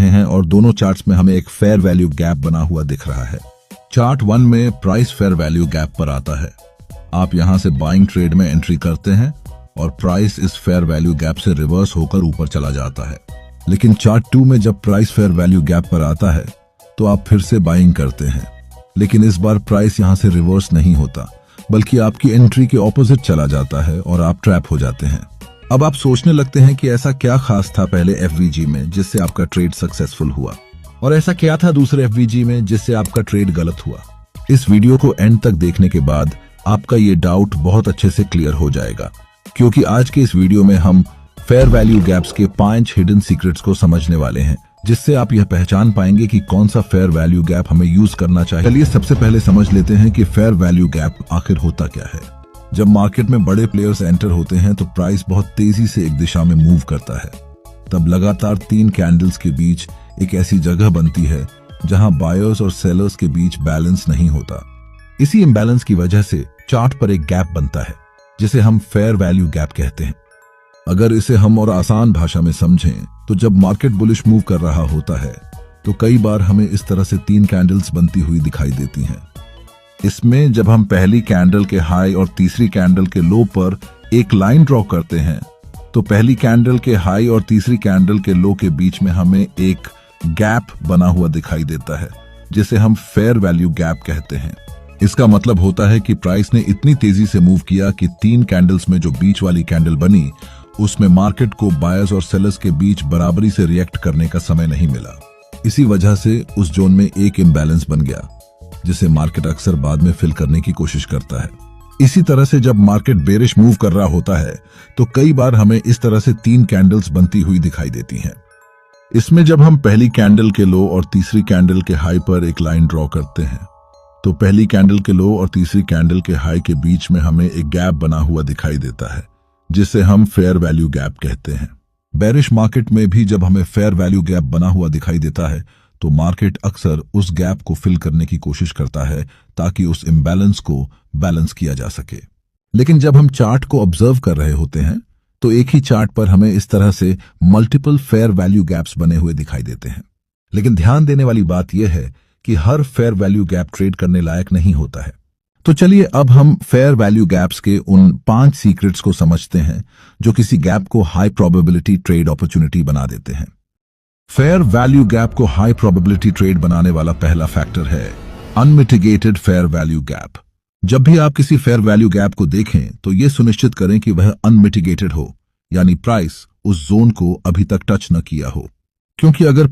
हैं और दोनों चार्ट्स में हमें एक फेयर वैल्यू गैप बना हुआ दिख रहा है। चार्ट 1 में प्राइस फेयर वैल्यू गैप पर आता है। आप यहां से बाइंग ट्रेड में एंट्री करते हैं और प्राइस इस फेयर वैल्यू गैप से रिवर्स होकर ऊपर चला जाता है। लेकिन चार्ट 2 में जब प्राइस फेयर वैल्यू गैप पर आता है तो आप फिर से बाइंग करते हैं, लेकिन इस बार प्राइस यहां से रिवर्स नहीं होता बल्कि आपकी एंट्री के ऑपोजिट चला जाता है और आप ट्रैप हो जाते हैं। अब आप सोचने लगते हैं कि ऐसा क्या खास था पहले एफवीजी में जिससे आपका ट्रेड सक्सेसफुल हुआ और ऐसा क्या था दूसरे एफवीजी में जिससे आपका ट्रेड गलत हुआ। इस वीडियो को एंड तक देखने के बाद आपका ये डाउट बहुत अच्छे से क्लियर हो जाएगा, क्योंकि आज के इस वीडियो में हम फेयर वैल्यू गैप्स के 5 हिडन सीक्रेट्स को समझने वाले हैं, जिससे आप यह पहचान पाएंगे कि कौन सा फेयर वैल्यू गैप हमें यूज करना चाहिए। चलिए सबसे पहले समझ लेते हैं कि फेयर वैल्यू गैप आखिर होता क्या है। जब मार्केट में बड़े प्लेयर्स एंटर होते हैं तो प्राइस बहुत तेजी से एक दिशा में मूव करता है। तब लगातार 3 कैंडल्स के बीच एक ऐसी जगह बनती है जहां बायर्स और सेलर्स के बीच बैलेंस नहीं होता। इसी इम्बैलेंस की वजह से चार्ट पर एक गैप बनता है जिसे हम फेयर वैल्यू गैप कहते हैं। अगर इसे हम और आसान भाषा में समझें तो जब मार्केट बुलिश मूव कर रहा होता है तो कई बार हमें इस तरह से 3 कैंडल्स बनती हुई दिखाई देती हैं। इसमें जब हम पहली कैंडल के हाई और तीसरी कैंडल के लो पर एक लाइन ड्रॉ करते हैं तो पहली कैंडल के हाई और तीसरी कैंडल के लो के बीच में हमें एक गैप बना हुआ दिखाई देता है जिसे हम फेयर वैल्यू गैप कहते हैं। इसका मतलब होता है कि प्राइस ने इतनी तेजी से मूव किया कि 3 कैंडल्स में जो बीच वाली कैंडल बनी उसमें मार्केट को बायर्स और सेलर्स के बीच बराबरी से रिएक्ट करने का समय नहीं मिला। इसी वजह से उस जोन में एक इम्बैलेंस बन गया जिसे मार्केट अक्सर बाद में फिल करने की कोशिश करता है। इसी तरह से जब मार्केट बेरिश मूव कर रहा होता है तो कई बार हमें इस तरह से 3 कैंडल्स बनती हुई दिखाई देती हैं। इसमें जब हम पहली कैंडल के लो और तीसरी कैंडल के हाई पर एक लाइन ड्रॉ करते हैं तो पहली कैंडल के लो और तीसरी कैंडल के हाई के बीच में हमें एक गैप बना हुआ दिखाई देता है जिसे हम फेयर वैल्यू गैप कहते हैं। बेरिश मार्केट में भी जब हमें फेयर वैल्यू गैप बना हुआ दिखाई देता है तो मार्केट अक्सर उस गैप को फिल करने की कोशिश करता है ताकि उस इम्बैलेंस को बैलेंस किया जा सके। लेकिन जब हम चार्ट को ऑब्जर्व कर रहे होते हैं तो एक ही चार्ट पर हमें इस तरह से मल्टीपल फेयर वैल्यू गैप्स बने हुए दिखाई देते हैं। लेकिन ध्यान देने वाली बात यह है कि हर फेयर वैल्यू गैप ट्रेड करने लायक नहीं होता है। तो चलिए अब हम फेयर वैल्यू गैप्स के उन 5 सीक्रेट्स को समझते हैं जो किसी गैप को हाई प्रोबेबिलिटी ट्रेड अपॉर्चुनिटी बना देते हैं। फेयर वैल्यू गैप को हाई प्रोबेबिलिटी ट्रेड बनाने वाला पहला फैक्टर है अनमिटिगेटेड फेयर वैल्यू गैप। जब भी आप किसी फेयर वैल्यू गैप को देखें तो यह सुनिश्चित करें कि वह अनमिटिगेटेड हो, यानी प्राइस उस जोन को अभी तक टच न किया हो, क्योंकि अगर